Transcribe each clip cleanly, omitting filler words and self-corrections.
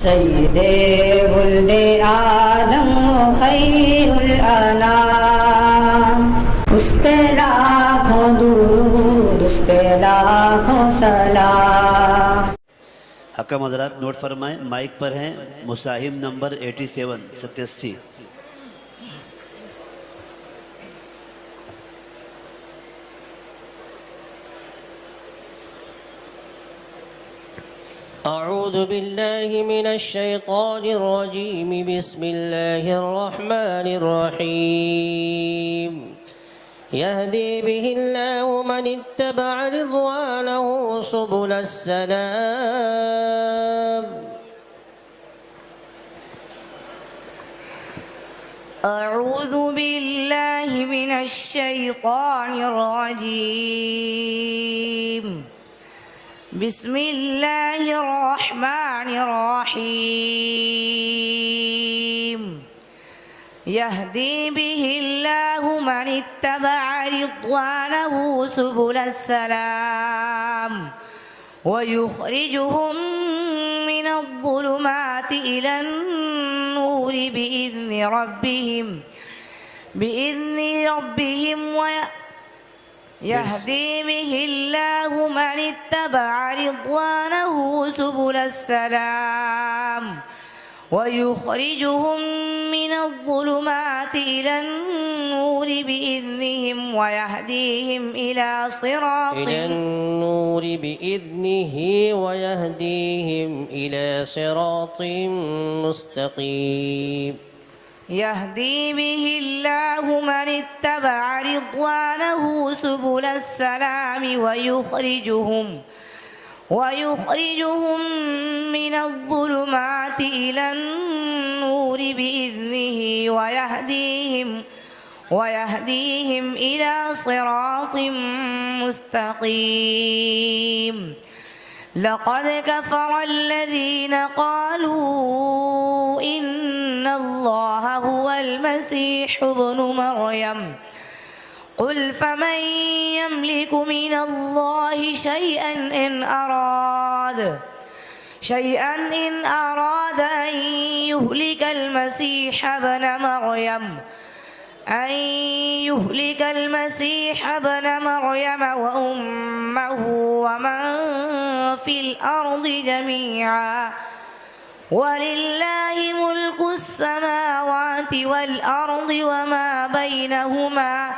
सय्यदे वुल्दे आदम खैरुल अनाम, उस पे लाखों दुरूद, उस पे लाखों सलाम। हकम हजरात नोट फरमाएं, माइक पर हैं मुसाहिम नंबर 87 87। أعوذ بالله من الشيطان الرجيم بسم الله الرحمن الرحيم يهدي به الله من اتبع رضوانه سبل السلام أعوذ بالله من الشيطان الرجيم بسم الله الرحمن الرحيم يهدي به الله من اتبع رضوانه سبل السلام ويخرجهم من الظلمات إلى النور بإذن ربهم يهدي به الله من اتبع رضوانه سبل السلام ويخرجهم من الظلمات إلى النور بإذنهم ويهديهم إلى صراط مستقيم يهدي به الله من اتبع رضوانه سبل السلام ويخرجهم من الظلمات إلى النور بإذنه ويهديهم إلى صراط مستقيم لقد كفر الذين قالوا إن الله هو المسيح ابن مريم قل فمن يملك من الله شيئا إن أراد أن يهلك المسيح ابن مريم وأمه ومن في الأرض جميعا ولله ملك السماوات والأرض وما بينهما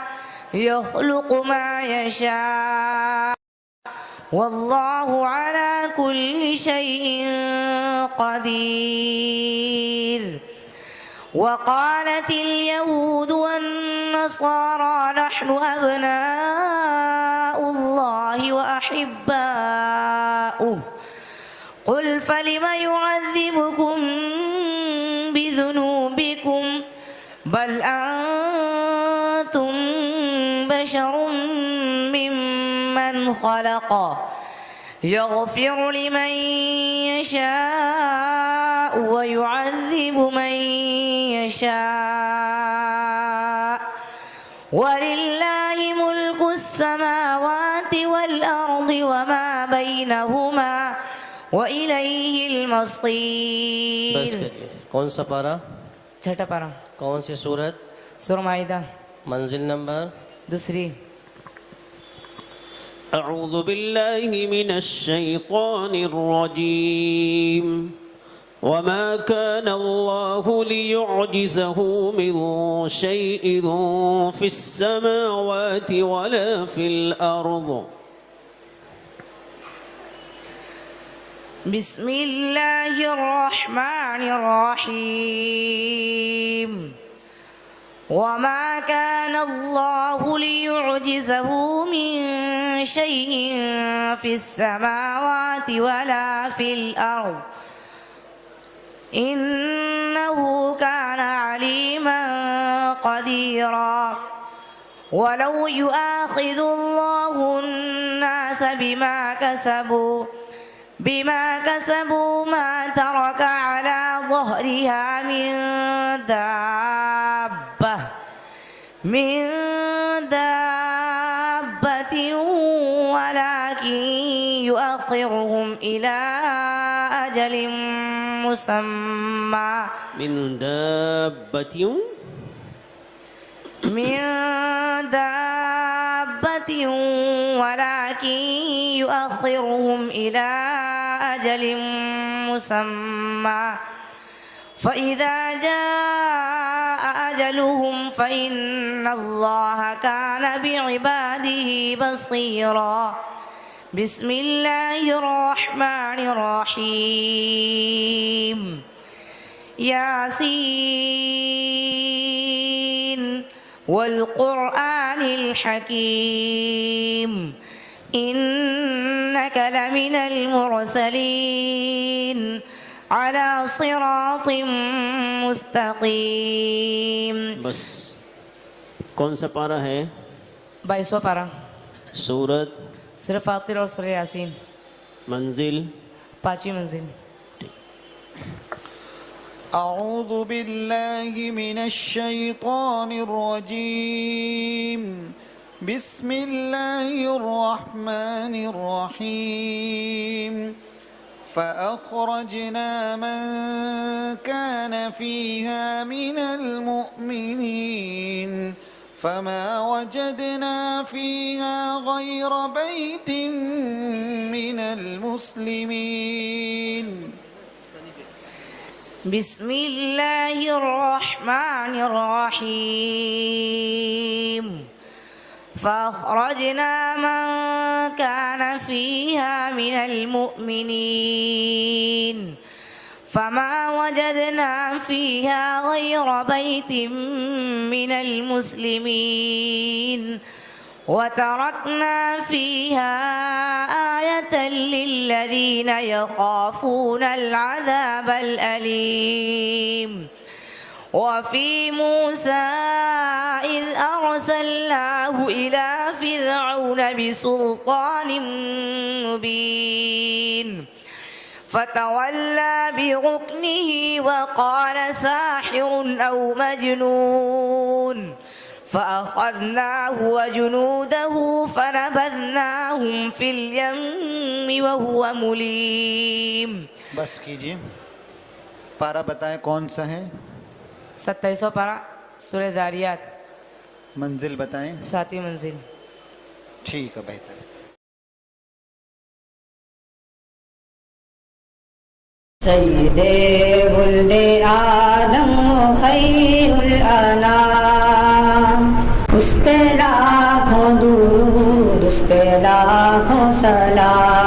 يخلق ما يشاء والله على كل شيء قدير وقالت اليهود والنصارى نحن أبناء الله وأحباؤه قل فلم يعذبكم بذنوبكم بل أنتم بشر ممن خلق يغفر لمن يشاء ويعذب من يشاء ولله ملك السماوات والأرض وما بينهما وإليه المصير। बस करिए। कौन सा पारा? छठा पारा। कौन सी सूरत? सूरह माइदा। मंजिल नंबर दूसरी। أعوذ بالله من الشيطان الرجيم وما كان الله ليعجزه من شيء في السماوات ولا في الأرض بسم الله الرحمن الرحيم وما كان الله ليعجزه من شيء في السماوات ولا في الأرض إنه كان عليما قديرا ولو يؤاخذ الله الناس بما كسبوا ما ترك على ظهرها من دابة ولكن يؤخرهم إلى أجل مسمى من دابة ولكن يؤخرهم إلى أجل مسمى فإذا جاء أجلهم فإن الله كان بعباده بصيرا بسم الله الرحمن الرحيم ياسين والقرآن الحكيم إنك لمن المرسلين على صراط मुस्तकीम। बस कौन सा पारा है? 22वां पारा। सूरत सूरह फातिर और सूरह यासीन। मंजिल 5वीं मंजिल। أعوذ بالله من الشيطان الرجيم بسم الله الرحمن الرحيم فأخرجنا من كان فيها من المؤمنين فما وجدنا فيها غير بيت من المسلمين بسم الله الرحمن الرحيم فأخرجنا من كان فيها من المؤمنين فما وجدنا فيها غير بيت من المسلمين وتركنا فيها آية للذين يخافون العذاب الأليم وفي موسى إذ أرسلناه إلى فرعون بسلطان مبين فتولى بركنه وقال ساحر أو مجنون فأخذناه وجنوده فنبذناهم في اليم وهو مليم। बस कीजिए। पारा बताएं कौन सा है? 27वां पारा सूरह दारियात। मंजिल बताएं। 7वीं मंजिल। ठीक है, बेहतर। सय्यदे वुल्दे आदम खैरुल अनाम उस पे लाखों दुरूद उस पे लाखों सलाम।